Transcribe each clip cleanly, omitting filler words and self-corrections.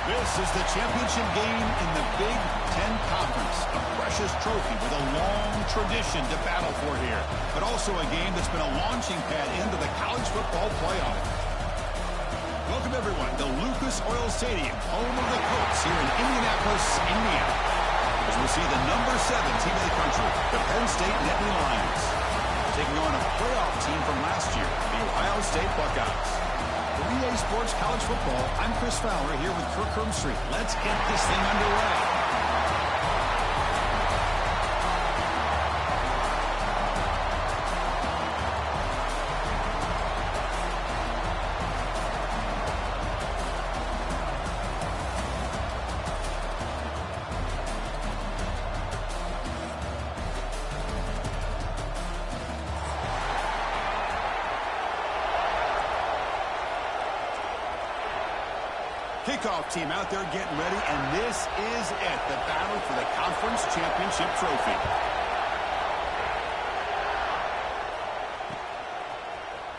This is the championship game in the Big 10 Conference. A precious trophy with a long tradition to battle for here. But also a game that's been a launching pad into the college football playoff. Welcome, everyone, to Lucas Oil Stadium, home of the Colts here in Indianapolis, Indiana. As we see the number 7 team in the country, the Penn State Nittany Lions, taking on a playoff team from last year, the Ohio State Buckeyes. For EA Sports College Football, I'm Chris Fowler here with Kirk Herbstreit. Let's get this thing underway. Kickoff team out there getting ready, and this is it, the battle for the conference championship trophy.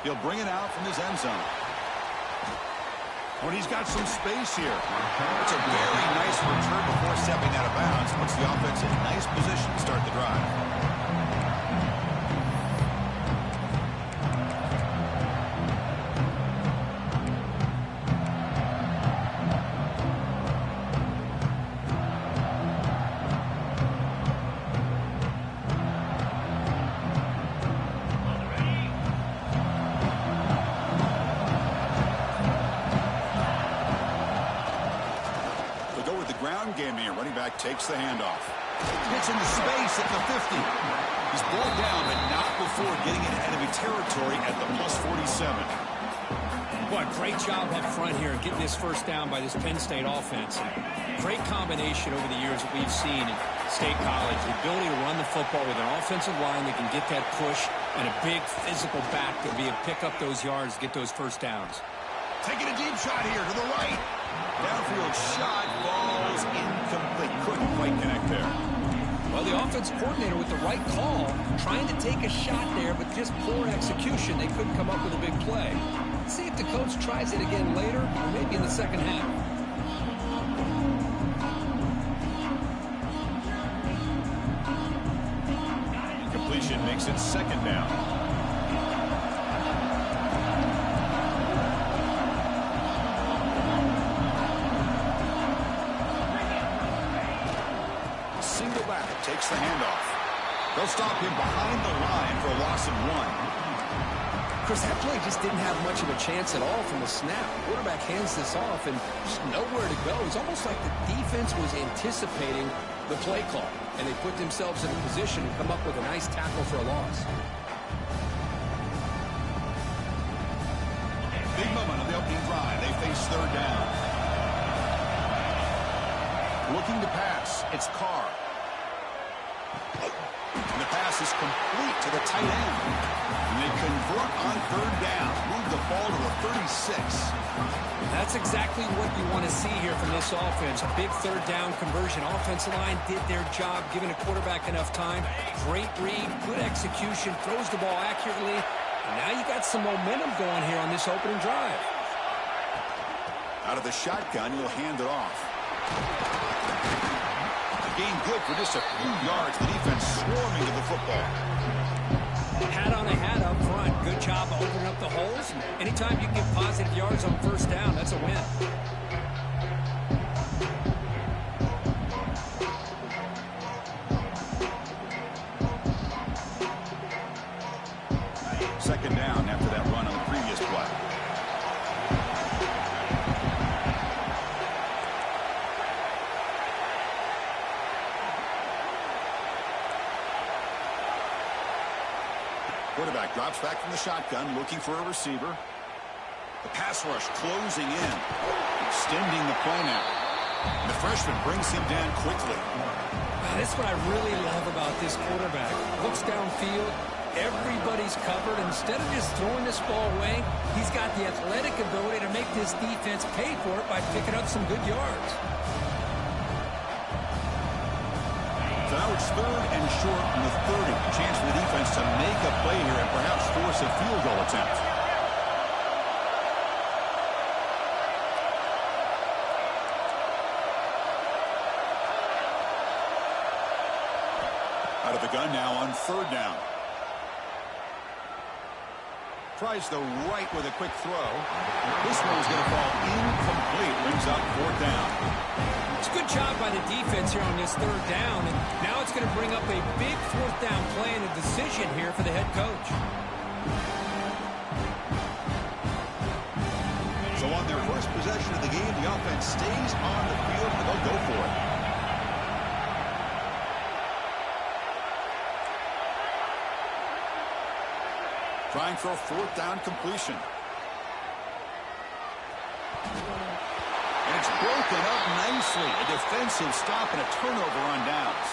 He'll bring it out from his end zone. When he's got some space here. It's a very nice return before stepping out of bounds. Puts the offense in a nice position to start the drive. Game here. Running back takes the handoff. Gets into space at the 50. He's brought down, but not before getting into enemy territory at the plus 47. Boy, great job up front here getting this first down by this Penn State offense. Great combination over the years that we've seen in State College. The ability to run the football with an offensive line that can get that push and a big physical back to be able to pick up those yards, get those first downs. Taking a deep shot here to the right. Downfield shot falls incomplete. Couldn't quite connect there. Well, the offense coordinator with the right call, trying to take a shot there, but just poor execution. They couldn't come up with a big play. Let's see if the coach tries it again later, or maybe in the second half. Completion makes it second down. Takes the handoff. They'll stop him behind the line for a loss of 1. Chris, that play just didn't have much of a chance at all from the snap. The quarterback hands this off and just nowhere to go. It's almost like the defense was anticipating the play call, and they put themselves in a position to come up with a nice tackle for a loss. Big moment of the opening drive. They face third down. Looking to pass. It's Carr. And the pass is complete to the tight end. And they convert on third down. Move the ball to the 36. That's exactly what you want to see here from this offense. A big third down conversion. Offensive line did their job, giving a quarterback enough time. Great read, good execution, throws the ball accurately. And now you got some momentum going here on this opening drive. Out of the shotgun, he'll hand it off. Gain good for just a few yards. The defense swarming to the football. Hat on a hat up front. Good job of opening up the holes. Anytime you can get positive yards on first down, that's a win. Second down after that run on the previous play. Quarterback drops back from the shotgun, looking for a receiver. The pass rush closing in, extending the play now. And the freshman brings him down quickly. That's what I really love about this quarterback. Looks downfield, everybody's covered. Instead of just throwing this ball away, he's got the athletic ability to make this defense pay for it by picking up some good yards. So now it's third and short on the 30. Chance for the defense to make a play here and perhaps force a field goal attempt. With the gun now on 3rd down. Tries the right with a quick throw. This one's going to fall incomplete. Brings up 4th down. It's a good job by the defense here on this 3rd down. And now it's going to bring up a big 4th down play and a decision here for the head coach. So on their first possession of the game, the offense stays on the field and they'll go for it. Trying for a 4th down completion. And it's broken up nicely. A defensive stop and a turnover on downs.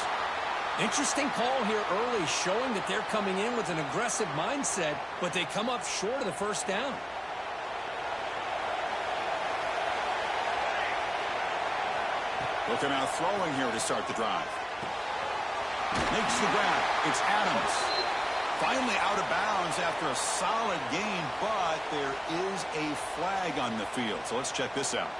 Interesting call here early, showing that they're coming in with an aggressive mindset, but they come up short of the 1st down. Looking out throwing here to start the drive. Makes the grab. It's Adams. Finally out of bounds after a solid gain, but there is a flag on the field. So let's check this out.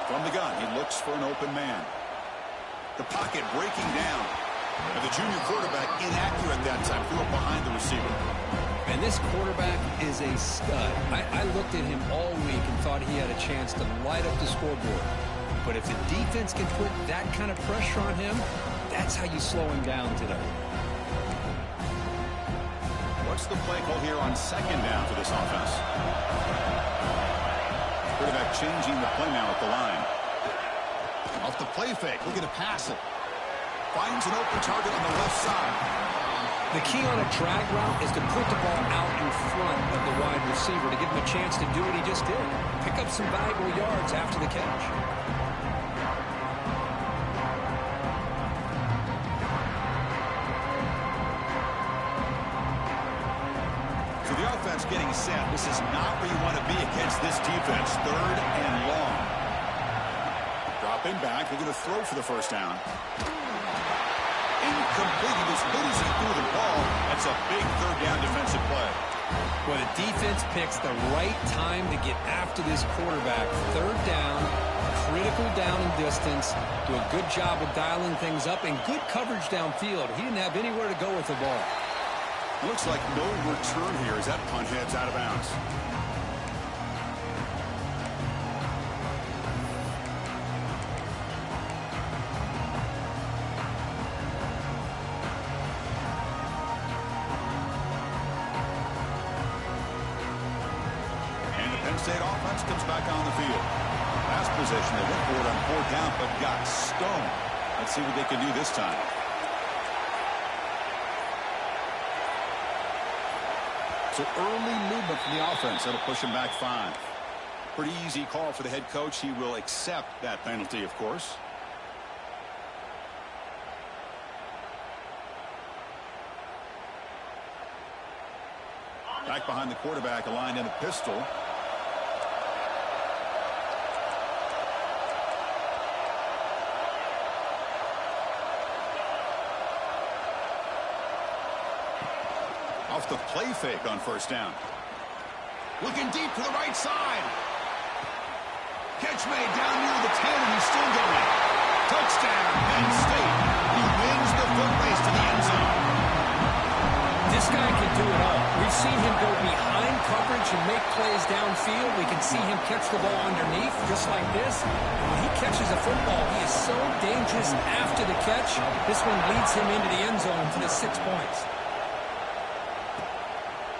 From the gun, he looks for an open man. The pocket breaking down. And the junior quarterback inaccurate that time. Threw it behind the receiver. And this quarterback is a stud. I looked at him all week and thought he had a chance to light up the scoreboard. But if the defense can put that kind of pressure on him, that's how you slow him down today. What's the play call here on 2nd down for this offense? Quarterback changing the play now at the line. Off the play fake, looking to pass it. Finds an open target on the left side. The key on a drag route is to put the ball out in front of the wide receiver to give him a chance to do what he just did. Pick up some valuable yards after the catch. So the offense getting set. This is not where you want to be against this defense. 3rd and long. Dropping back, looking to throw for the 1st down. Incomplete. As good as he threw the ball, that's a big 3rd down defensive play. Well, the defense picks the right time to get after this quarterback. 3rd down, critical down and distance. Do a good job of dialing things up and good coverage downfield. He didn't have anywhere to go with the ball. Looks like no return here as that punt heads out of bounds. State offense comes back on the field. Last possession, they went for it on 4th down, but got stoned. Let's see what they can do this time. So early movement from the offense. That'll push him back 5. Pretty easy call for the head coach. He will accept that penalty, of course. Back behind the quarterback, aligned in a pistol. Off the play fake on 1st down. Looking deep to the right side. Catch made down near the 10, and he's still going. Touchdown, Penn State. He wins the foot race to the end zone. This guy can do it all. We've seen him go behind coverage and make plays downfield. We can see him catch the ball underneath, just like this. And when he catches a football, he is so dangerous after the catch. This one leads him into the end zone for the 6 points.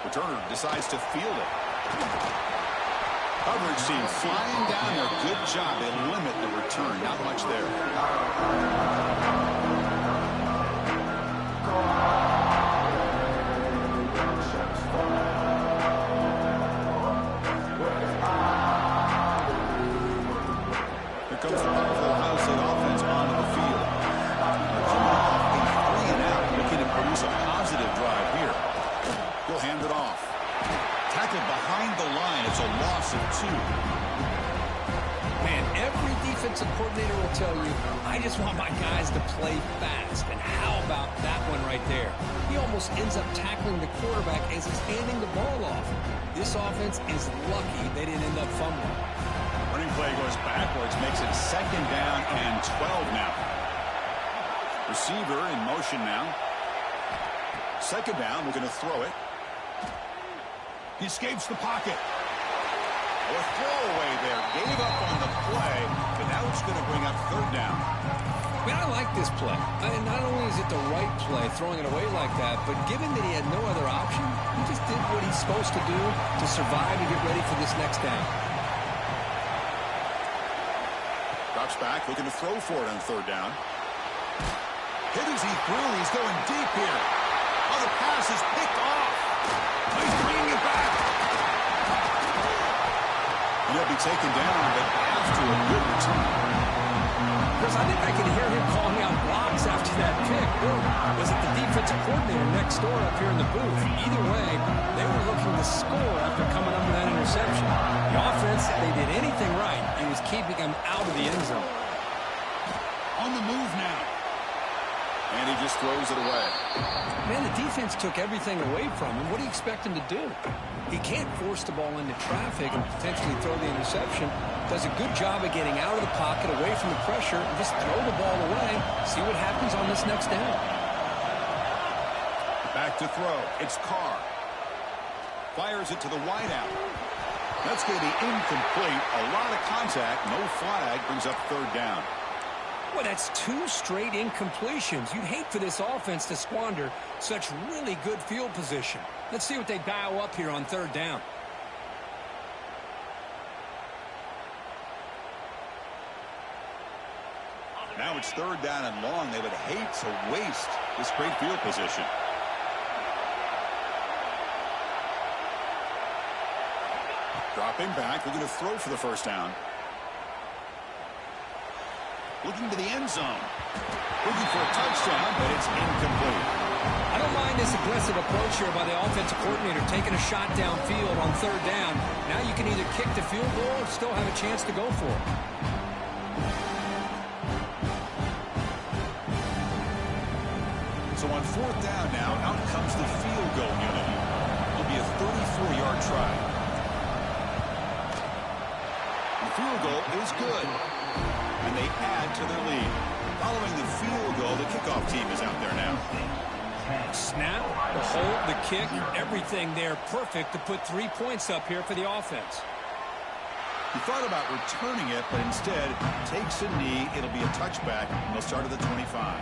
Returner decides to field it. Coverage team flying down there. Good job. They limit the return. Not much there. Here comes the powerful Ohio State offense onto the field. Coming off a 3-and-out, looking to produce a positive drive here. He'll hand it off. Tackled behind the line. It's a loss of 2. Man, every defensive coordinator will tell you, I just want my guys to play fast. And how about that one right there? He almost ends up tackling the quarterback as he's handing the ball off. This offense is lucky they didn't end up fumbling. Running play goes backwards, makes it 2nd down and 12 now. Receiver in motion now. 2nd down, we're going to throw it. He escapes the pocket. A throwaway there. Gave up on the play, but now it's going to bring up 3rd down. Man, I like this play. And not only is it the right play, throwing it away like that, but given that he had no other option, he just did what he's supposed to do to survive and get ready for this next down. Drops back, looking to throw for it on 3rd down. Hit as he threw. He's going deep here. Oh, the pass is picked off. He's bringing it back. He'll be taken down, but after a good return. Chris, I think I could hear him calling out blocks after that pick. Or was it the defensive coordinator next door up here in the booth? Either way, they were looking to score after coming up with that interception. The offense, if they did anything right, it was keeping them out of the end zone. On the move now. And he just throws it away. Man, the defense took everything away from him. What do you expect him to do? He can't force the ball into traffic and potentially throw the interception. Does a good job of getting out of the pocket, away from the pressure, and just throw the ball away. See what happens on this next down. Back to throw. It's Carr. Fires it to the wideout. That's going to be incomplete. A lot of contact. No flag. Brings up 3rd down. Well, that's 2 straight incompletions. You'd hate for this offense to squander such really good field position. Let's see what they dial up here on 3rd down. Now it's 3rd down and long. They would hate to waste this great field position. Dropping back. We're going to throw for the 1st down. Looking to the end zone. Looking for a touchdown, but it's incomplete. I don't mind this aggressive approach here by the offensive coordinator, taking a shot downfield on 3rd down. Now you can either kick the field goal or still have a chance to go for it. So on 4th down now, out comes the field goal unit. It'll be a 34-yard try. The field goal is good. And they add to their lead. Following the field goal, the kickoff team is out there now. Snap, the hold, the kick, everything there perfect to put 3 points up here for the offense. He thought about returning it, but instead takes a knee. It'll be a touchback, and they'll start at the 25.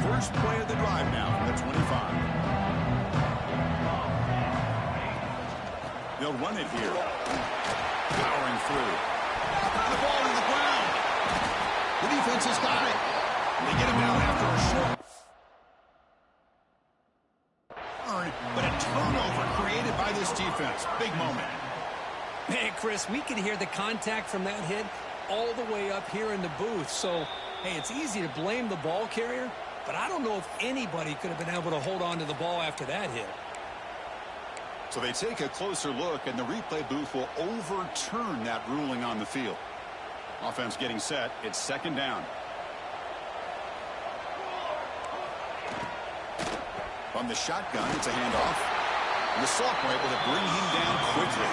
First play of the drive now from the 25. They'll run it here. Powering through. The ball to the ground. The defense has got it. And they get him down after a short. But a turnover created by this defense. Big moment. Man, Chris, we could hear the contact from that hit all the way up here in the booth. So, hey, it's easy to blame the ball carrier. But I don't know if anybody could have been able to hold on to the ball after that hit. So they take a closer look, and the replay booth will overturn that ruling on the field. Offense getting set. It's 2nd down. From the shotgun, it's a handoff. And the sophomore able to bring him down quickly.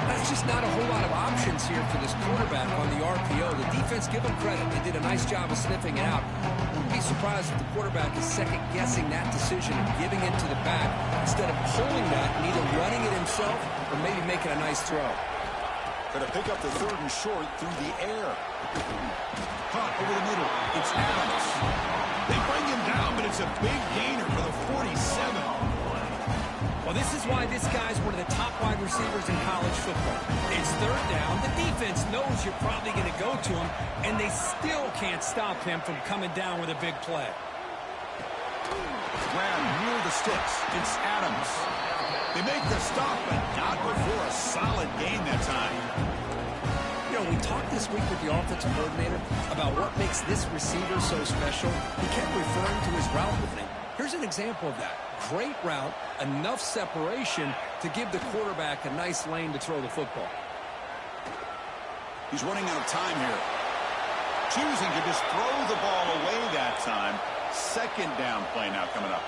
That's just not a whole lot of options here for this quarterback on the RPO. The defense, give them credit. They did a nice job of sniffing it out. Wouldn't be surprised if the quarterback is second-guessing that decision of giving it to the back instead of pulling that and either running it himself or maybe making a nice throw. Going to pick up the 3rd and short through the air. Caught over the middle. It's Adams. They bring him down, but it's a big gainer for the 47. Well, this is why this guy's one of the top wide receivers in college football. It's 3rd down. The defense knows you're probably going to go to him, and they still can't stop him from coming down with a big play. Grab near the sticks. It's Adams. They make the stop, but not before a solid gain that time. You know, know, we talked this week with the offensive coordinator about what makes this receiver so special. He kept referring to his route running. Here's an example of that. Great route, enough separation to give the quarterback a nice lane to throw the football. He's running out of time here. Choosing to just throw the ball away that time. Second down play now coming up.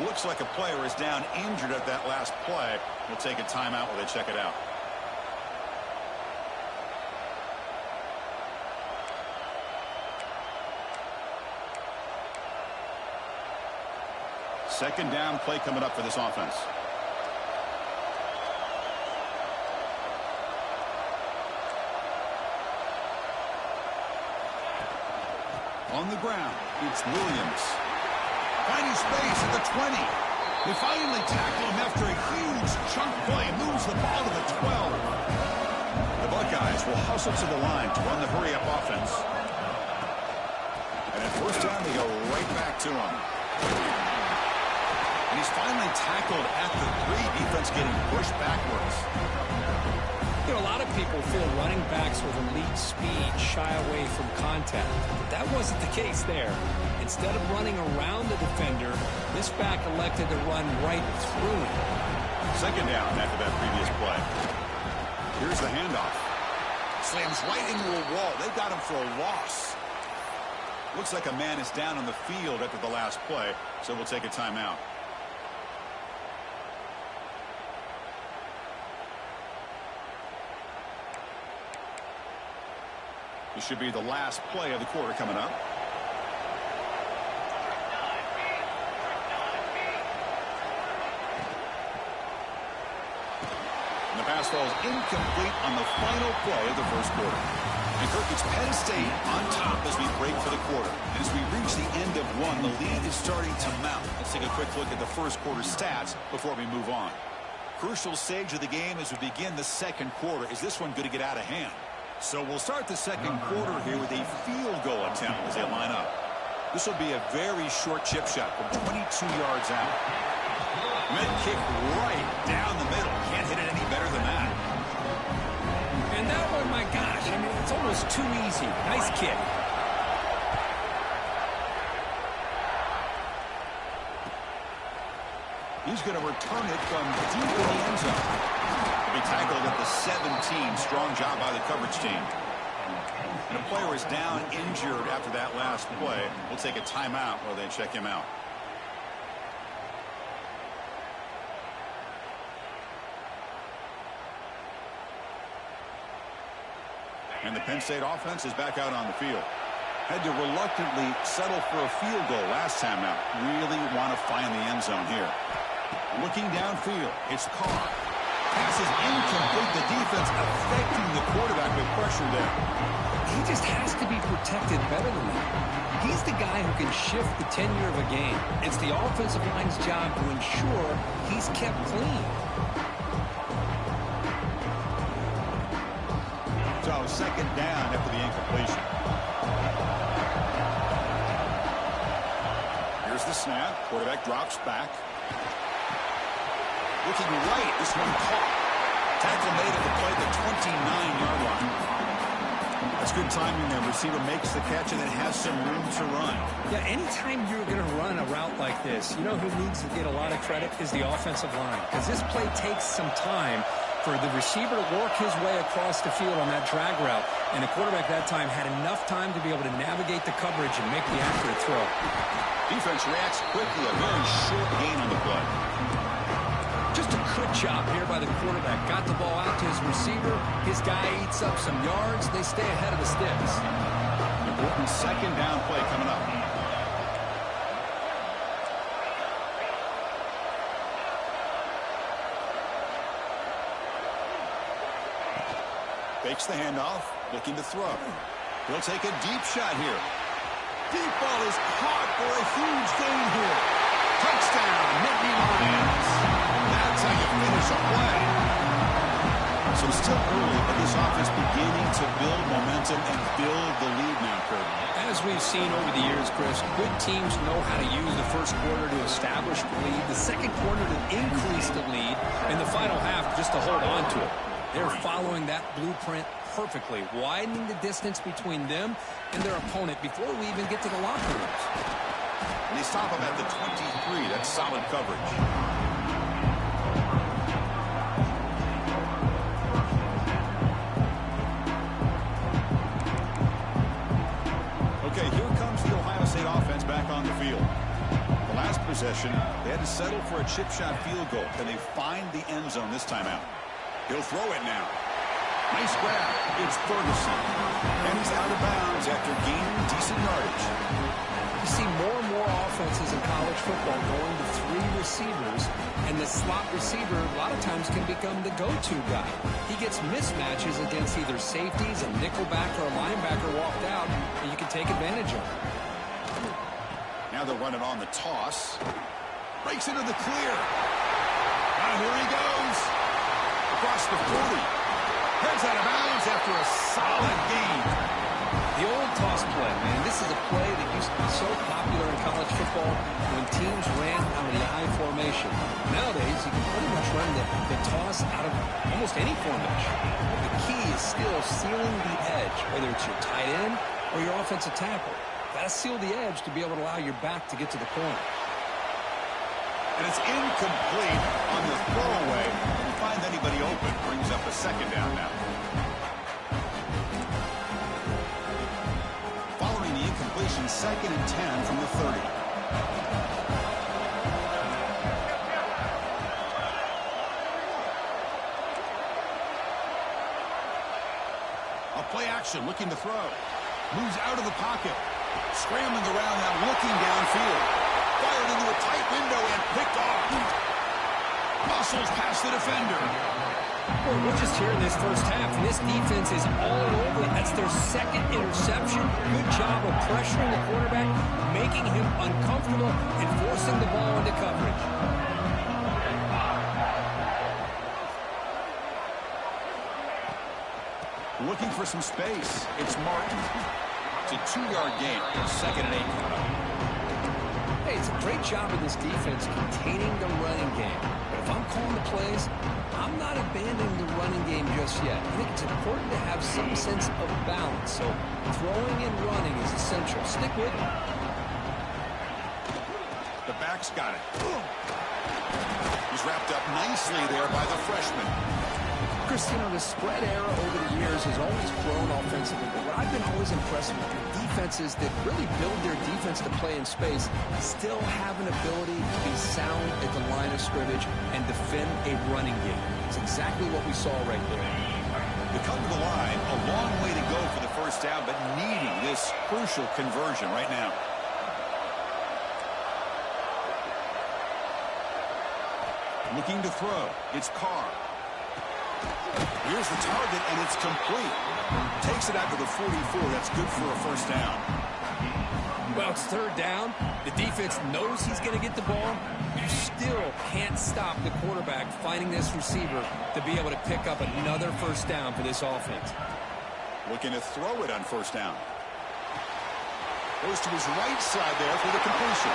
Looks like a player is down injured at that last play. We'll take a timeout while they check it out. Second down play coming up for this offense. On the ground, it's Williams. Finding space at the 20. They finally tackle him after a huge chunk play. Moves the ball to the 12. The Buckeyes will hustle to the line to run the hurry-up offense. And at first down, they go right back to him. And he's finally tackled at the 3. Defense getting pushed backwards. You know, a lot of people feel running backs with elite speed shy away from contact. But that wasn't the case there. Instead of running around the defender, this back elected to run right through him. Second down after that previous play. Here's the handoff. Slams right into a wall. They got him for a loss. Looks like a man is down on the field after the last play, so we'll take a timeout. This should be the last play of the quarter coming up. And the pass falls incomplete on the final play of the first quarter. And Kirk, it's Penn State on top as we break for the quarter. And as we reach the end of one, the lead is starting to mount. Let's take a quick look at the first quarter stats before we move on. Crucial stage of the game as we begin the second quarter. Is this one going to get out of hand? So we'll start the second quarter here with a field goal attempt as they line up. This will be a very short chip shot from 22 yards out. Med kick right down the middle. Can't hit it any better than that. And that one, my gosh, I mean, it's almost too easy. Nice kick. He's going to return it from deep in the end zone. He'll be tackled at the 17. Strong job by the coverage team. And the player is down injured after that last play. We'll take a timeout while they check him out. And the Penn State offense is back out on the field. Had to reluctantly settle for a field goal last time out. Really want to find the end zone here. Looking downfield, it's Carr. Pass is incomplete. The defense affecting the quarterback with pressure there. He just has to be protected better than that. He's the guy who can shift the tenure of a game. It's the offensive line's job to ensure he's kept clean. So second down after the incompletion. Here's the snap. Quarterback drops back. Looking right. This one caught. Tackle made at the play, the 29-yard line. That's good timing there. Receiver makes the catch and then has some room to run. Yeah, anytime you're going to run a route like this, you know who needs to get a lot of credit is the offensive line. Because this play takes some time for the receiver to work his way across the field on that drag route. And the quarterback that time had enough time to be able to navigate the coverage and make the accurate throw. Defense reacts quickly. A very short gain on the play. Just a quick job here by the quarterback. Got the ball out to his receiver. His guy eats up some yards. They stay ahead of the sticks. Important second down play coming up. Fakes the handoff, looking to throw. He'll take a deep shot here. Deep ball is caught for a huge gain here. Touchdown, Nittany Lions. That's how you finish a play. So it's still early, but this offense beginning to build momentum and build the lead now, Kurt. As we've seen over the years, Chris, good teams know how to use the first quarter to establish the lead, the second quarter to increase the lead, and the final half just to hold on to it. They're following that blueprint perfectly, widening the distance between them and their opponent before we even get to the locker rooms. And they stop him at the 23. That's solid coverage. Okay, here comes the Ohio State offense back on the field. The last possession, they had to settle for a chip shot field goal. Can they find the end zone this time out? He'll throw it now. Nice grab. It's Ferguson. And he's out of bounds after gaining decent yardage. You see more and more offenses in college football going to 3 receivers, and the slot receiver a lot of times can become the go-to guy. He gets mismatches against either safeties, a nickelback, or a linebacker walked out, and you can take advantage of it. Now they'll run it on the toss. Breaks into the clear. And here he goes. Across the 40. Heads out of bounds after a solid gain. The old toss play, man. This is a play that used to be so popular in college football when teams ran out of the I formation. Nowadays, you can pretty much run the toss out of almost any formation. But the key is still sealing the edge, whether it's your tight end or your offensive tackle. Got to seal the edge to be able to allow your back to get to the corner. And it's incomplete on the throwaway. Didn't find anybody open. Brings up a second down now. Following the incompletion, 2nd and 10 from the 30. A play action, looking to throw. Moves out of the pocket. Scrambling around now, looking downfield. Fired into a tight window and picked off. Muscles past the defender. Well, we're just here in this first half, and this defense is all over it. That's their 2nd interception. Good job of pressuring the quarterback, making him uncomfortable, and forcing the ball into coverage. Looking for some space. It's Martin. It's a 2-yard gain. 2nd and 8 coming up. Hey, it's a great job of this defense containing the running game. But if I'm calling the plays, I'm not abandoning the running game just yet. I think it's important to have some sense of balance. So throwing and running is essential. Stick with it. The back's got it. He's wrapped up nicely there by the freshman. Chris, you know, the spread era over the years has always grown offensively, but what I've been always impressed with defenses that really build their defense to play in space still have an ability to be sound at the line of scrimmage and defend a running game. It's exactly what we saw right there. They come to the line, a long way to go for the first down, but needing this crucial conversion right now. Looking to throw. It's Carr. Here's the target, and it's complete. Takes it out to the 44. That's good for a first down. Well, it's 3rd down. The defense knows he's going to get the ball. You still can't stop the quarterback finding this receiver to be able to pick up another first down for this offense. Looking to throw it on first down. Goes to his right side there for the completion.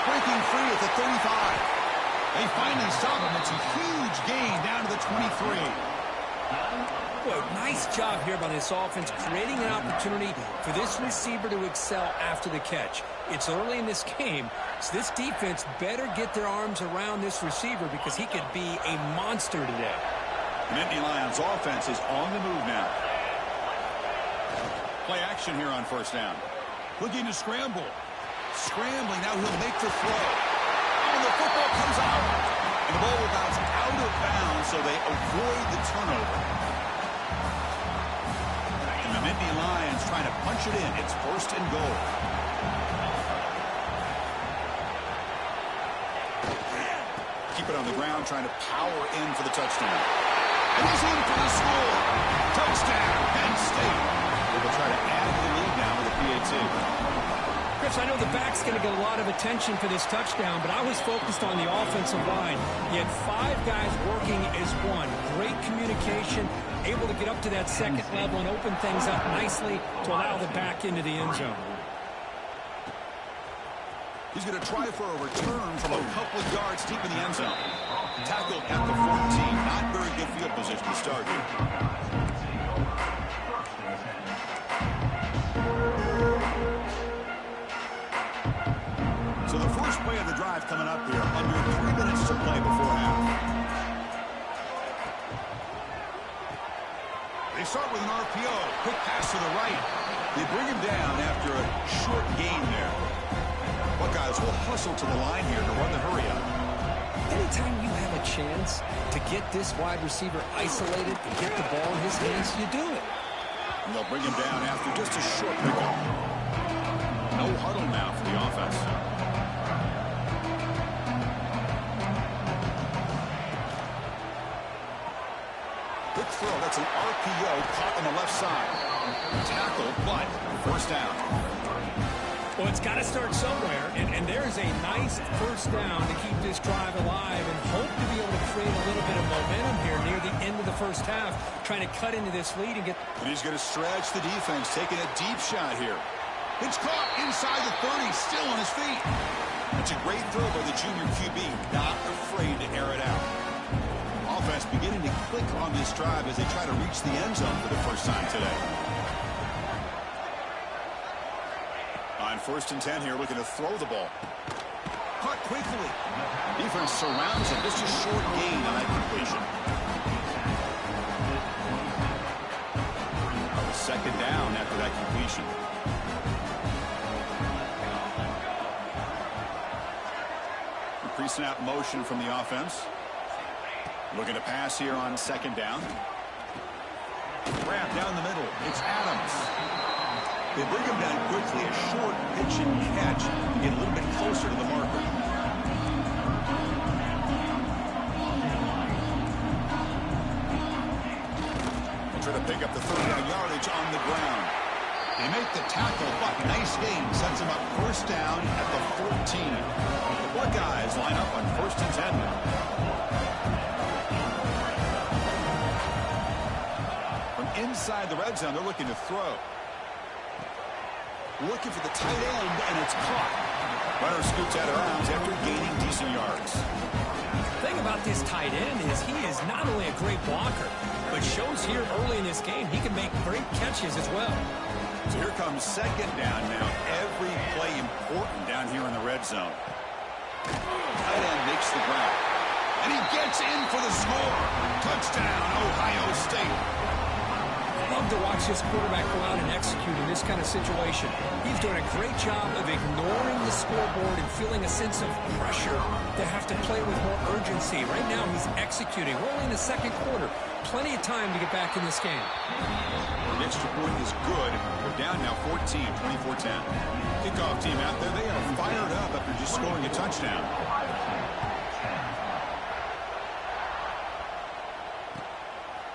Breaking free at the 35. They finally stop him. It's a huge gain down to the 23. Well, nice job here by this offense, creating an opportunity for this receiver to excel after the catch. It's early in this game, so this defense better get their arms around this receiver because he could be a monster today. The Nittany Lions offense is on the move now. Play action here on first down. Looking to scramble. Scrambling, now he'll make the throw. And the football comes out. And the ball will bounce out of bounds, so they avoid the turnover. And the Nittany Lions trying to punch it in. It's 1st and goal. Keep it on the ground, trying to power in for the touchdown. And he's in for the score. Touchdown, Penn State. They'll try to add to the lead now with a PAT. Chris, I know the back's going to get a lot of attention for this touchdown, but I was focused on the offensive line. You had 5 guys working as one. Great communication, able to get up to that 2nd level and open things up nicely to allow the back into the end zone. He's going to try for a return from a couple of yards deep in the end zone. Tackled at the 14. Not very good field position to start here. start with an RPO. Quick pass to the right. They bring him down after a short gain there. Buckeyes will hustle to the line here to run the hurry up. Anytime you have a chance to get this wide receiver isolated and get the ball in his hands, you do it. And they'll bring him down after just a short pickup. No huddle now for the offense. Quick throw. That's an RPO caught on the left side. Tackle, but first down. Well, it's got to start somewhere, and there's a nice first down to keep this drive alive and hope to be able to create a little bit of momentum here near the end of the first half, trying to cut into this lead and get... And he's going to stretch the defense, taking a deep shot here. It's caught inside the 30, still on his feet. That's a great throw by the junior QB, not afraid to air it out. Offense beginning to click on this drive as they try to reach the end zone for the first time today. On 1st and 10 here, looking to throw the ball. Caught quickly. Defense surrounds him. Just a short gain on that completion. Second down after that completion. A pre-snap motion from the offense. Looking to pass here on 2nd down. Wrap down the middle. It's Adams. They bring him down quickly. A short pitch and catch to get a little bit closer to the marker. They'll try to pick up the 30-yard yardage on the ground. They make the tackle, but nice gain. Sets him up first down at the 14. The Buckeyes line up on 1st and 10 now. From inside the red zone, they're looking to throw. Looking for the tight end, and it's caught. Runner scoots out of bounds after gaining decent yards. The thing about this tight end is he is not only a great blocker, but shows here early in this game he can make great catches as well. So here comes 2nd down now. Every play important down here in the red zone. Tight end makes the ground. And he gets in for the score. Touchdown, Ohio State. Love to watch this quarterback go out and execute in this kind of situation. He's doing a great job of ignoring the scoreboard and feeling a sense of pressure to have to play with more urgency. Right now, he's executing. We're only in the 2nd quarter. Plenty of time to get back in this game. The extra point is good. We're down now 14, 24-10. Kickoff team out there. They are fired up after just scoring a touchdown.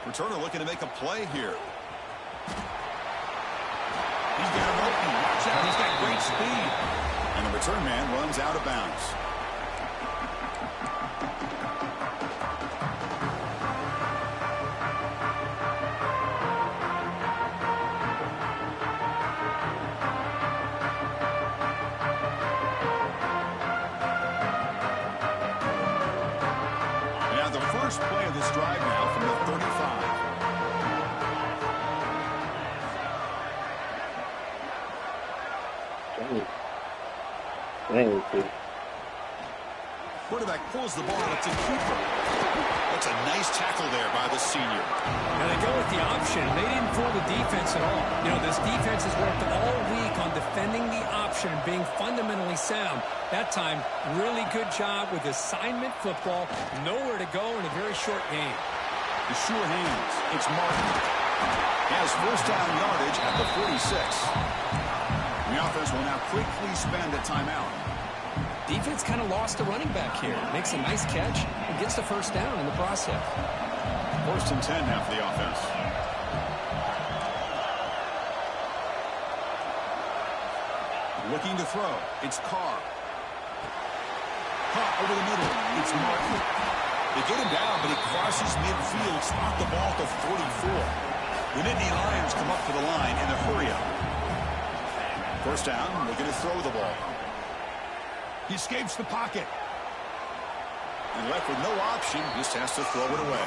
Returner looking to make a play here. He's got him open. Watch out. He's got great speed. And the return man runs out of bounds. Now the first play of this drive now from the 35. Quarterback pulls the ball. It's a keeper. That's a nice tackle there by the senior. Now they go with the option. They didn't fool the defense at all. You know, this defense has worked all week on defending the option, being fundamentally sound. That time, really good job with assignment football. Nowhere to go in a very short game. The sure hands. It's Martin. Has first down yardage at the 46. The offense will now quickly spend a timeout. Defense kind of lost the running back here. Makes a nice catch and gets the first down in the process. 1st and 10 now for the offense. Looking to throw. It's Carr. Caught over the middle. It's Martin. They get him down, but he crosses midfield. Spot the ball to 44. The Nittany Lions come up to the line in a hurry-up. First down, looking to throw the ball. He escapes the pocket. And left with no option, just has to throw it away.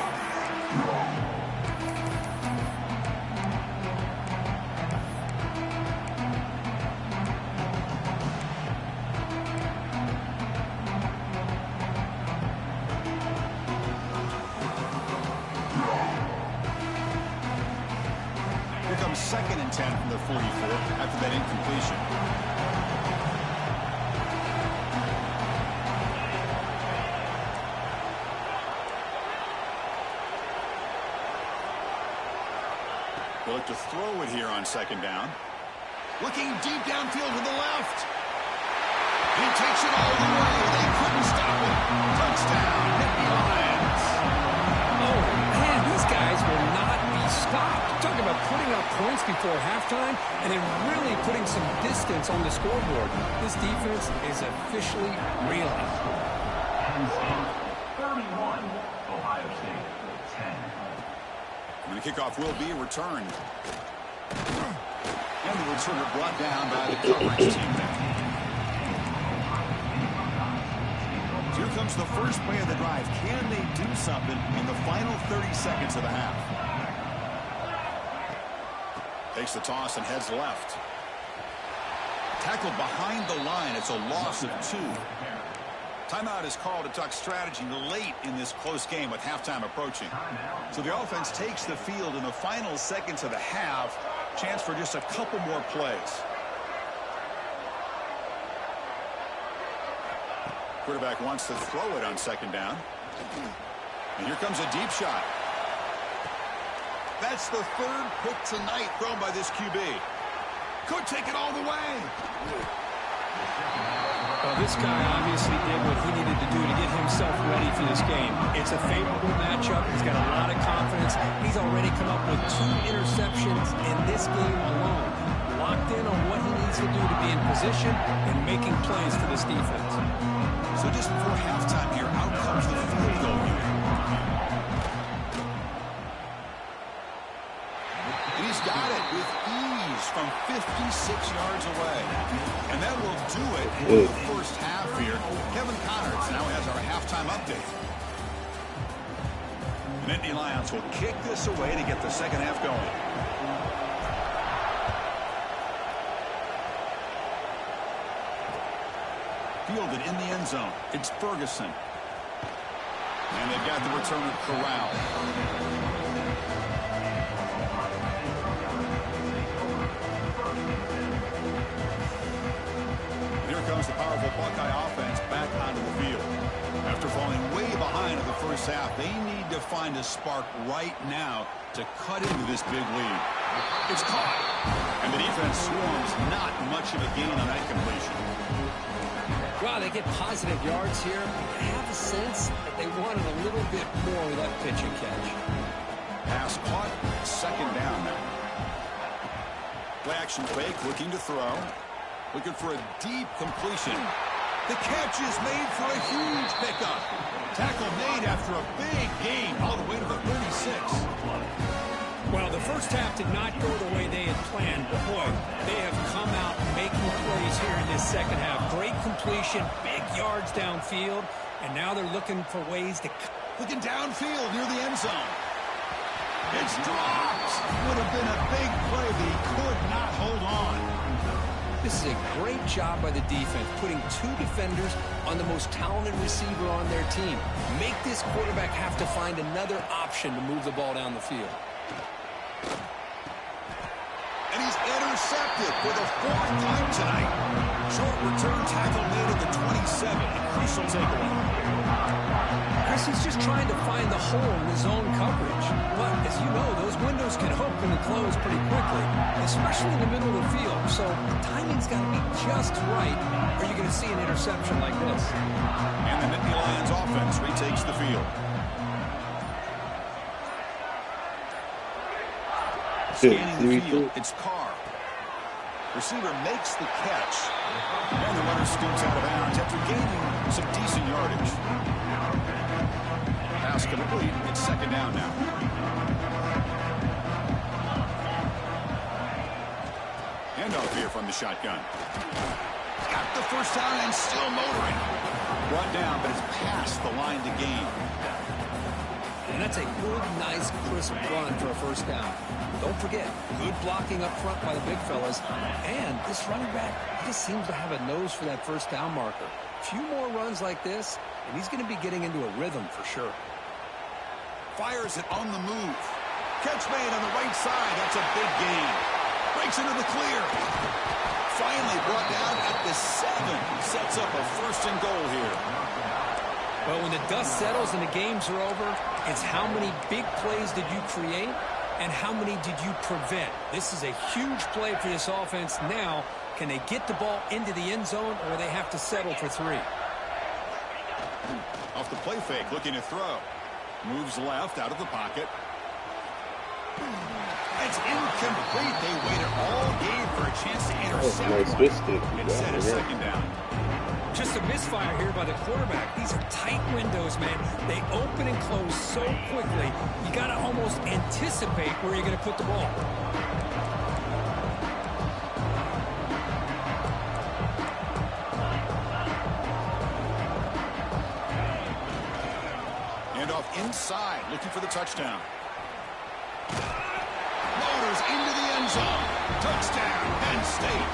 now 2nd and 10 from the 44 after that incompletion. They'll look to throw it here on 2nd down. Looking deep downfield to the left. He takes it all the way. They couldn't stop it. Touchdown, Nittany Lions. Oh, man, these guys will not be stopped. Talk about putting up points before halftime and then really putting some distance on the scoreboard. This defense is officially reeling. 31, Ohio State, 10. And the kickoff will be returned. And the returner brought down by the coverage team there. Here comes the first play of the drive. Can they do something in the final 30 seconds of the half? Takes the toss and heads left. Tackled behind the line. It's a loss of 2. Timeout is called to talk strategy late in this close game with halftime approaching. So the offense takes the field in the final seconds of the half. Chance for just a couple more plays. Quarterback wants to throw it on 2nd down. And here comes a deep shot. That's the 3rd pick tonight thrown by this QB. Could take it all the way. Well, this guy obviously did what he needed to do to get himself ready for this game. It's a favorable matchup. He's got a lot of confidence. He's already come up with 2 interceptions in this game alone. Locked in on what he needs to do to be in position and making plays for this defense. So just before halftime here, out comes the field goal unit. And he's got it with ease from 56 yards away. And that will do it for the first half here. Kevin Connerts now has our halftime update. The Nittany Lions will kick this away to get the second half going. Fielded in the end zone. It's Ferguson. And they've got the returner corralled. Here comes the powerful Buckeye offense back onto the field. After falling way behind in the first half, they need to find a spark right now to cut into this big lead. It's caught. And the defense swarms not much of a gain on that completion. Wow, they get positive yards here. I have a sense that they wanted a little bit more with that pitch and catch. Pass caught. 2nd down now. Play action fake, looking to throw. Looking for a deep completion. The catch is made for a huge pickup. Tackle made after a big gain all the way to the 36. Well, the first half did not go the way they had planned, but boy, they have come out making plays here in this second half. Great completion, big yards downfield, and now they're looking for ways to... Looking downfield near the end zone. It's dropped. Would have been a big play, but he could not hold on. This is a great job by the defense, putting 2 defenders on the most talented receiver on their team. Make this quarterback have to find another option to move the ball down the field. And he's intercepted for the 4th time tonight. Short return tackle made at the 27. A crucial takeaway. Chris, he's just trying to find the hole in his own coverage. But, as you know, those windows can open and close pretty quickly, especially in the middle of the field. So the timing's got to be just right, or you're going to see an interception like this. And the Nittany Lions offense retakes the field. Scanning the field, it's Carr. Receiver makes the catch. And the runner scoots out of bounds after gaining some decent yardage. Pass complete. It's 2nd down now. Handoff here from the shotgun. Got the first down and still motoring. Brought down, but it's past the line to gain. And that's a good, nice, crisp run for a first down. Don't forget, good blocking up front by the big fellas. And this running back just seems to have a nose for that first down marker. A few more runs like this, and he's going to be getting into a rhythm for sure. Fires it on the move. Catch made on the right side. That's a big gain. Looks into the clear. Finally brought down at the 7. Sets up a 1st and goal here. Well, when the dust settles and the games are over, it's how many big plays did you create and how many did you prevent. This is a huge play for this offense. Now, can they get the ball into the end zone, or they have to settle for 3? Off the play fake, looking to throw. Moves left out of the pocket. It's incomplete. They waited all game for a chance to intercept. Instead of 2nd down. Just a misfire here by the quarterback. These are tight windows, man. They open and close so quickly. You got to almost anticipate where you're going to put the ball. Handoff inside, looking for the touchdown. Loaders into the end zone. Touchdown, Penn State.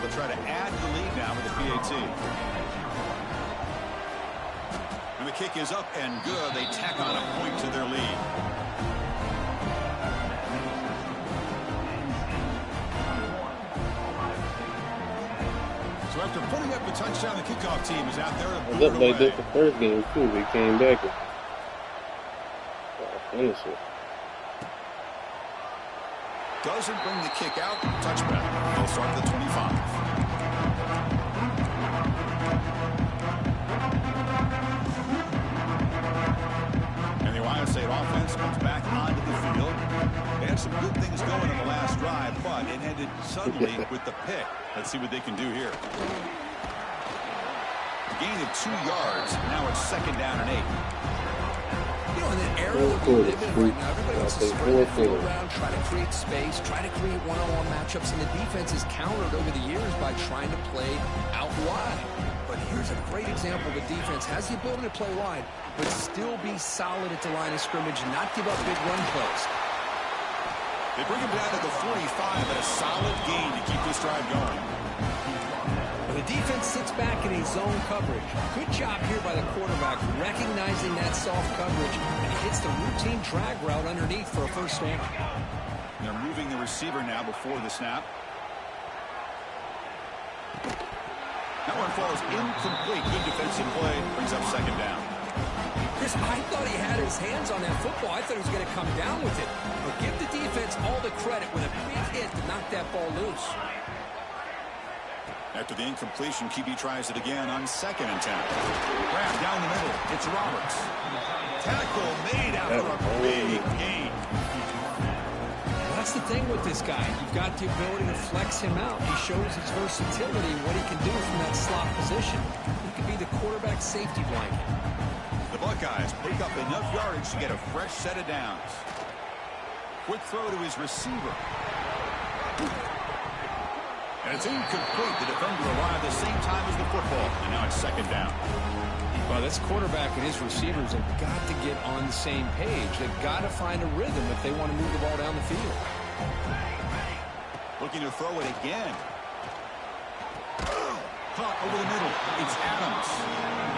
Try to add the lead now with the PAT. And the kick is up and good. They tack on a point to their lead. So after putting up the touchdown, the kickoff team is out there to boot it away. They did the first game too. They came back and finished it. Doesn't bring the kick out. Touchback. They'll start at the 25. And the Ohio State offense comes back onto the field. They had some good things going on the last drive, but it ended suddenly with the pick. Let's see what they can do here. A gain of 2 yards. Now it's 2nd down and 8. You know, in that era that we live in right now, everybody wants to spread the field around, try to create space, try to create one-on-one matchups, and the defense is countered over the years by trying to play out wide. But here's a great example. The defense has the ability to play wide, but still be solid at the line of scrimmage, not give up big run plays. They bring him down to the 45 at a solid gain to keep this drive going. The defense sits back in a zone coverage. Good job here by the quarterback, recognizing that soft coverage, and he hits the routine drag route underneath for a 1st down. They're moving the receiver now before the snap. That one falls incomplete. Good defensive play. Brings up 2nd down. Chris, I thought he had his hands on that football. I thought he was going to come down with it. But give the defense all the credit with a big hit to knock that ball loose. After the incompletion, QB tries it again on 2nd and 10. Grab down the middle. It's Roberts. Tackle made after a big gain. Well, that's the thing with this guy. You've got the ability to flex him out. He shows his versatility and what he can do from that slot position. He can be the quarterback safety blanket. The Buckeyes pick up enough yardage to get a fresh set of downs. Quick throw to his receiver. And it's incomplete. The defender arrived the same time as the football. And now it's 2nd down. Well, this quarterback and his receivers have got to get on the same page. They've got to find a rhythm if they want to move the ball down the field. Looking to throw it again. Caught over the middle. It's Adams.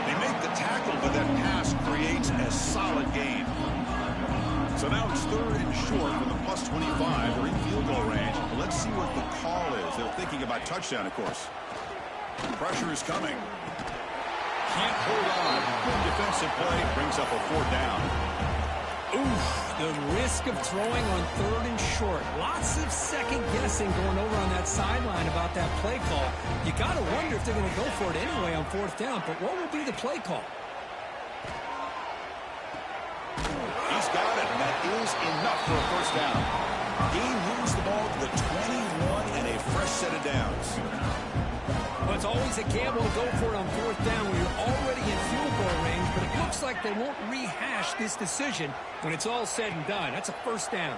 They make the tackle, but that pass creates a solid gain. So now it's 3rd and short from the +25. They're in field goal range. But let's see what the call is. They're thinking about touchdown, of course. Pressure is coming. Can't hold on. Good defensive play. Brings up a 4th down. Oof, the risk of throwing on 3rd and short. Lots of second guessing going over on that sideline about that play call. You got to wonder if they're going to go for it anyway on 4th down. But what will be the play call? He's got it, and that is enough for a 1st down. He moves the ball to the 21 and a fresh set of downs. Well, it's always a gamble to go for it on 4th down when you're already in field goal range, but it looks like they won't rehash this decision when it's all said and done. That's a 1st down.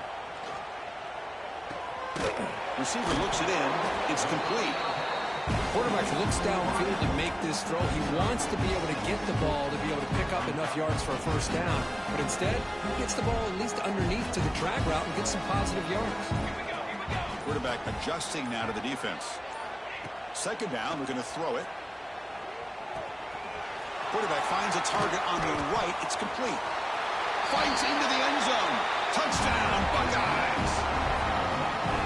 Receiver looks it in. It's complete. Quarterback looks downfield to make this throw. He wants to be able to get the ball to be able to pick up enough yards for a 1st down. But instead, he gets the ball at least underneath to the drag route and gets some positive yards. Quarterback adjusting now to the defense. Second down, we're going to throw it. Quarterback finds a target on the right. It's complete. Fights into the end zone. Touchdown, Buckeyes.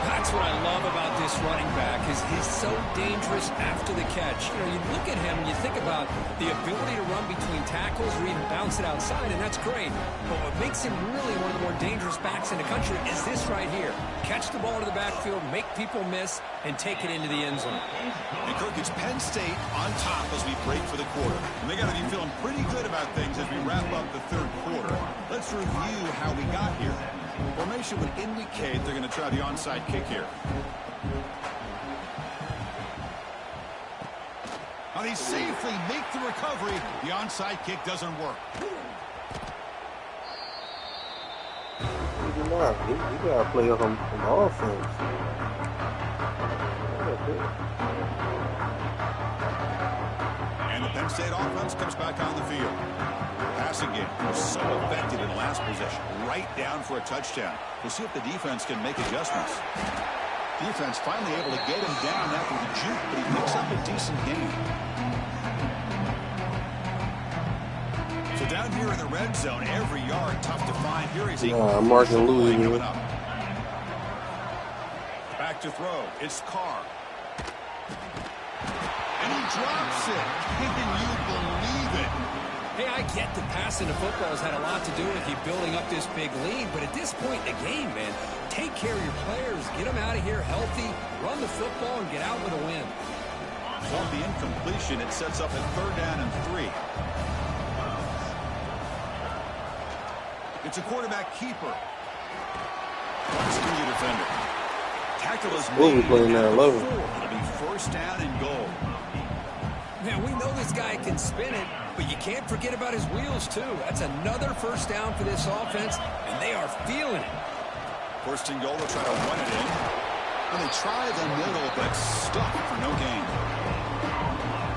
That's what I love about this running back is he's so dangerous after the catch. You know, you look at him and you think about the ability to run between tackles or even bounce it outside, and that's great. But what makes him really one of the more dangerous backs in the country is this right here. Catch the ball to the backfield, make people miss, and take it into the end zone. And Kirk, it's Penn State on top as we break for the quarter. And they got to be feeling pretty good about things as we wrap up the third quarter. Let's review how we got here. Formation would indicate they're going to try the onside kick here. Now they safely make the recovery. The onside kick doesn't work. You got to play on offense. And the Penn State offense comes back on the field. Passing game was so effective in the last possession. Right down for a touchdown. We'll see if the defense can make adjustments. Defense finally able to get him down after the juke, but he picks up a decent gain. So down here in the red zone, every yard tough to find. Here is a Martin Louis coming up. Back to throw. It's Carr. And he drops it. Can you believe it? Hey, I get the passing of football has had a lot to do with you building up this big lead, but at this point in the game, man, take care of your players, get them out of here healthy, run the football, and get out with a win. Off the incompletion, it sets up a 3rd down and 3. It's a quarterback keeper. Continue defender. Tackle is made. It'll be 1st down and goal. Man, we know this guy can spin it, but you can't forget about his wheels, too. That's another 1st down for this offense, and they are feeling it. 1st and goal, they'll try to run it in. And they try the middle, but stuck for no gain.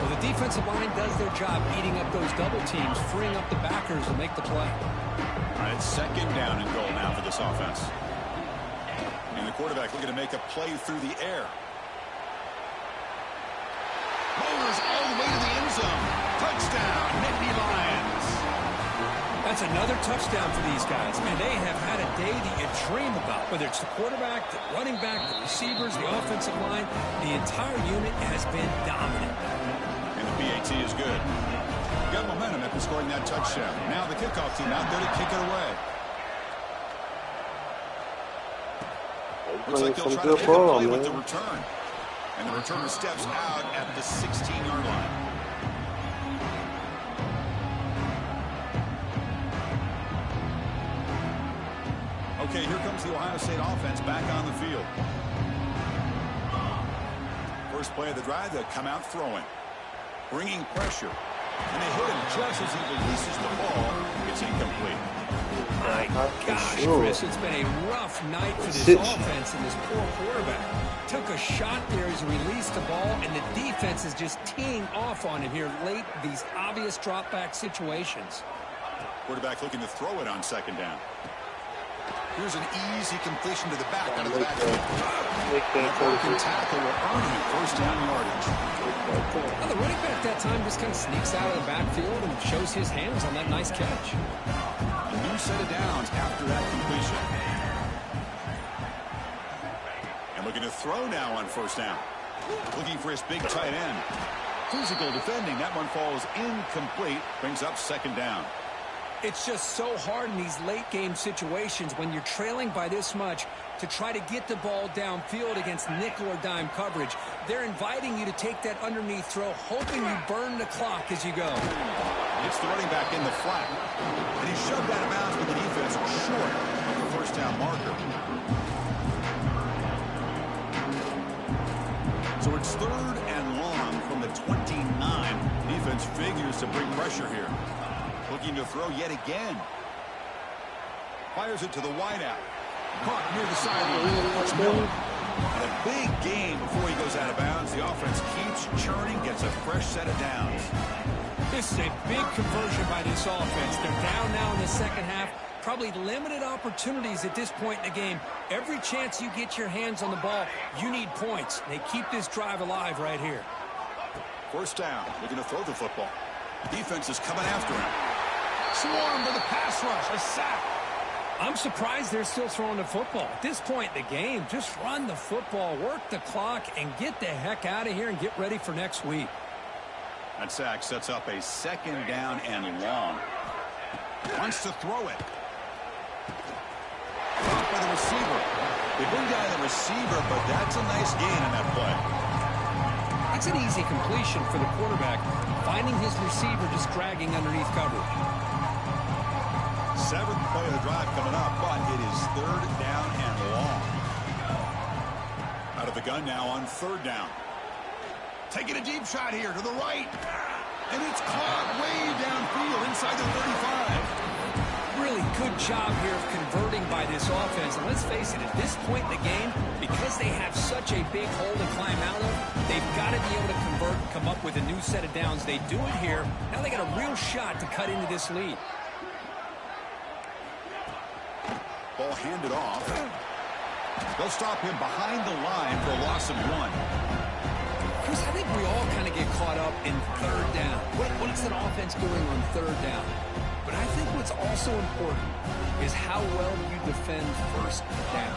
Well, the defensive line does their job eating up those double teams, freeing up the backers to make the play. All right, 2nd down and goal now for this offense. And the quarterback looking to make a play through the air. Bowlers all the way to the end zone. Touchdown, Nittany Lions. That's another touchdown for these guys. Man, they have had a day that you dream about. Whether it's the quarterback, the running back, the receivers, the offensive line, the entire unit has been dominant. And the PAT is good. Got momentum after scoring that touchdown. Now the kickoff team out there to kick it away. Looks like they'll try to make a play with the return. And the returner steps out at the 16-yard line. Okay, here comes the Ohio State offense back on the field. First play of the drive, they'll come out throwing. Bringing pressure. And they hit him just as he releases the ball. It's incomplete. My gosh, Chris, it's been a rough night for this offense and this poor quarterback. Took a shot there as he released the ball, and the defense is just teeing off on him here late, these obvious drop-back situations. Quarterback looking to throw it on 2nd down. Here's an easy completion to the back out of the backfield. The broken tackle will earn him 1st down yardage. Well, the running back that time just kind of sneaks out of the backfield and shows his hands on that nice catch. A new set of downs after that completion. And looking to throw now on 1st down. Looking for his big tight end. Physical defending. That one falls incomplete. Brings up 2nd down. It's just so hard in these late-game situations when you're trailing by this much to try to get the ball downfield against nickel or dime coverage. They're inviting you to take that underneath throw, hoping you burn the clock as you go. It's the running back in the flat. And he's shoved out of bounds with the defense short of the 1st down marker. So it's 3rd and long from the 29. Defense figures to bring pressure here. Looking to throw yet again. Fires it to the wideout. Caught near the sideline. It's Miller. And a big game before he goes out of bounds. The offense keeps churning, gets a fresh set of downs. This is a big conversion by this offense. They're down now in the 2nd half. probably limited opportunities at this point in the game. Every chance you get your hands on the ball, you need points. They keep this drive alive right here. First down, looking to throw the football. Defense is coming after him. Swarmed with a pass rush, a sack. I'm surprised they're still throwing the football. At this point in the game, just run the football, work the clock, and get the heck out of here and get ready for next week. That sack sets up a second down and long. Wants to throw it. Caught by the receiver. They bring down the receiver, but that's a nice gain in that play. That's an easy completion for the quarterback, finding his receiver just dragging underneath coverage. Seventh play of the drive coming up, but it is third down and long. Out of the gun now on third down. Taking a deep shot here to the right. And it's caught way downfield inside the 35. Really good job here of converting by this offense. And let's face it, at this point in the game, because they have such a big hole to climb out of, they've got to be able to convert and come up with a new set of downs. They do it here. Now they got a real shot to cut into this lead. Ball handed off. They'll stop him behind the line for a loss of 1. Chris, I think we all kind of get caught up in third down. What is an offense doing on third down? But I think what's also important is how well you defend first down.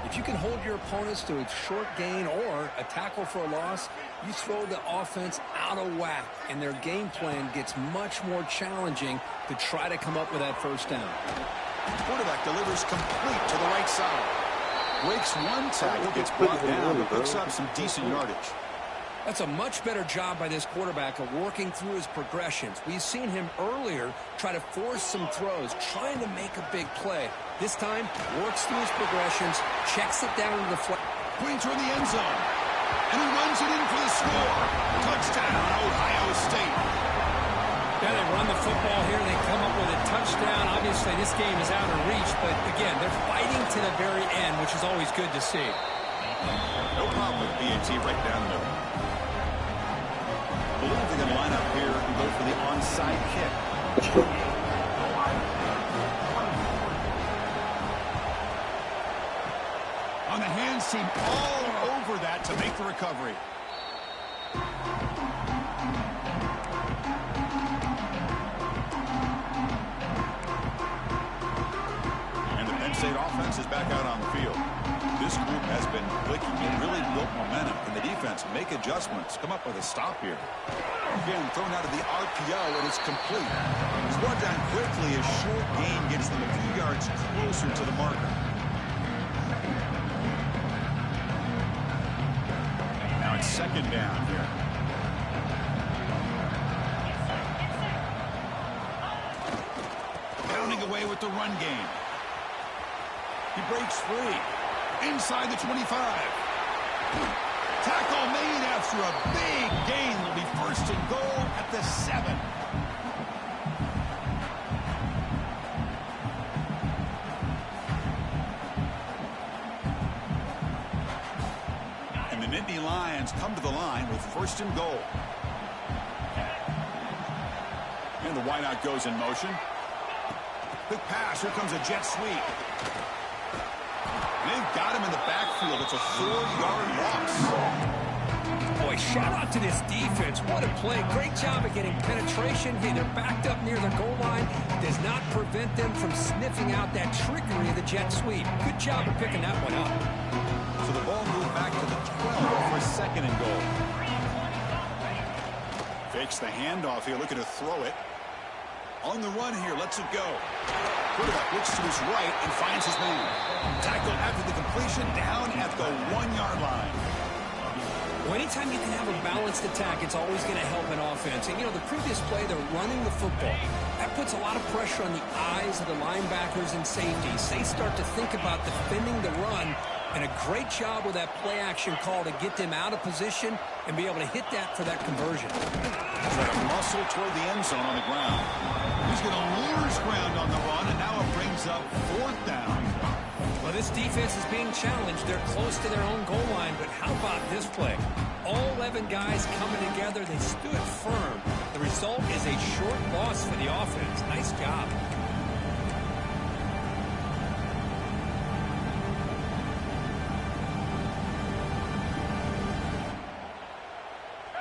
If you can hold your opponents to a short gain or a tackle for a loss, you throw the offense out of whack, and their game plan gets much more challenging to try to come up with that first down. Quarterback delivers complete to the right side. Breaks one tackle, gets brought down, but picks up some decent yardage. That's a much better job by this quarterback of working through his progressions. We've seen him earlier try to force some throws, trying to make a big play. This time, works through his progressions, checks it down to the flat. Points toward the end zone. And he runs it in for the score. Touchdown, Ohio State. Yeah, they run the football here. They come up with a touchdown. Obviously, this game is out of reach, but again, they're fighting to the very end, which is always good to see. No problem with BAT right down the middle. I believe they're going to line up here and go for the onside kick. On the hands team all over that to make the recovery. And the Penn State offense is back out on the field. This group has been clicking. It really built momentum. And the defense make adjustments. Come up with a stop here. Again, thrown out of the RPO, and it's complete. It's brought down quickly. A short gain gets them a few yards closer to the marker. Now it's second down here. Pounding away with the run game. He breaks free. Inside the 25. Tackle made after a big gain. Will be first and goal at the 7. And the Nittany Lions come to the line with first and goal. And the wideout goes in motion. Quick pass. Here comes a jet sweep. They've got him in the backfield. It's a 4-yard loss. Boy, shout out to this defense. What a play. Great job of getting penetration. Hey, they're backed up near the goal line. Does not prevent them from sniffing out that trickery of the jet sweep. Good job of picking that one up. So the ball moved back to the 12 for second and goal. Fakes the handoff here, looking to throw it. On the run here, lets it go. Quarterback looks to his right and finds his man. Tackled after the completion, down at the 1-yard line. Well, anytime you can have a balanced attack, it's always going to help an offense. And, you know, the previous play, they're running the football. That puts a lot of pressure on the eyes of the linebackers and safeties. They start to think about defending the run, and a great job with that play-action call to get them out of position and be able to hit that for that conversion. Try to muscle toward the end zone on the ground. He's going to lose ground on the run, and now it brings up fourth down. Well, this defense is being challenged. They're close to their own goal line, but how about this play? All 11 guys coming together. They stood firm. The result is a short loss for the offense. Nice job.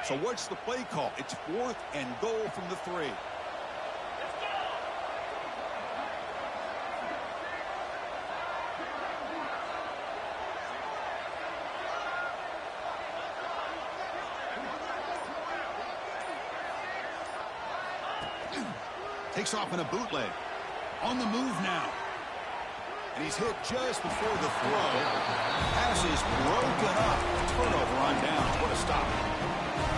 So what's the play call? It's 4th and goal from the 3. Takes off in a bootleg. On the move now. And he's hit just before the throw. Pass is broken up. Turnover on downs. What a stop.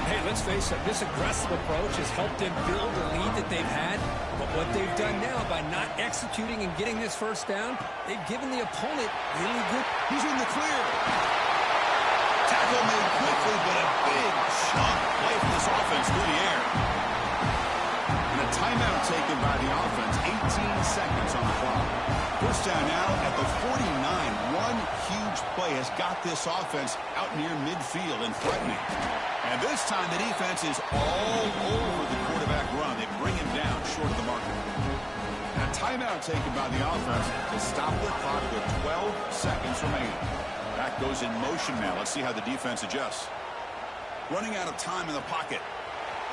Hey, let's face it, this aggressive approach has helped them build the lead that they've had. But what they've done now by not executing and getting this first down, they've given the opponent really good. He's in the clear. Tackle made quickly, but a big chunk play from this offense through the air. And a timeout taken by the offense. 18 seconds on the clock. First down now at the 49. One huge play has got this offense out near midfield and threatening. And this time the defense is all over the quarterback run. They bring him down short of the marker. A timeout taken by the offense to stop the clock with 12 seconds remaining. Back goes in motion now. Let's see how the defense adjusts. Running out of time in the pocket.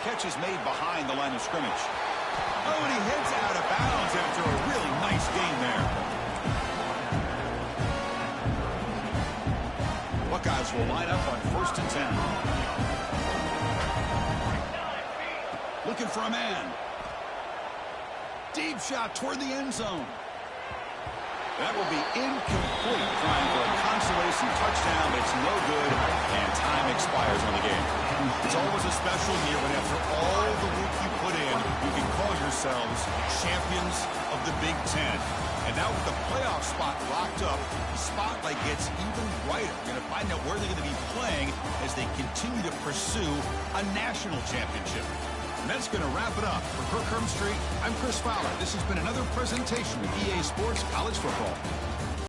Catch is made behind the line of scrimmage. Oh, and he heads out of bounds after a really nice gain there. Buckeyes will line up on 1st and 10. Looking for a man. Deep shot toward the end zone. That will be incomplete, trying for a consolation touchdown, but it's no good, and time expires on the game. It's always a special year, but after all the work you put in, you can call yourselves champions of the Big 10. And now with the playoff spot locked up, the spotlight gets even brighter. We're going to find out where they're going to be playing as they continue to pursue a national championship. And that's going to wrap it up. For Kirk Hermstreet, I'm Chris Fowler. This has been another presentation of EA Sports College Football.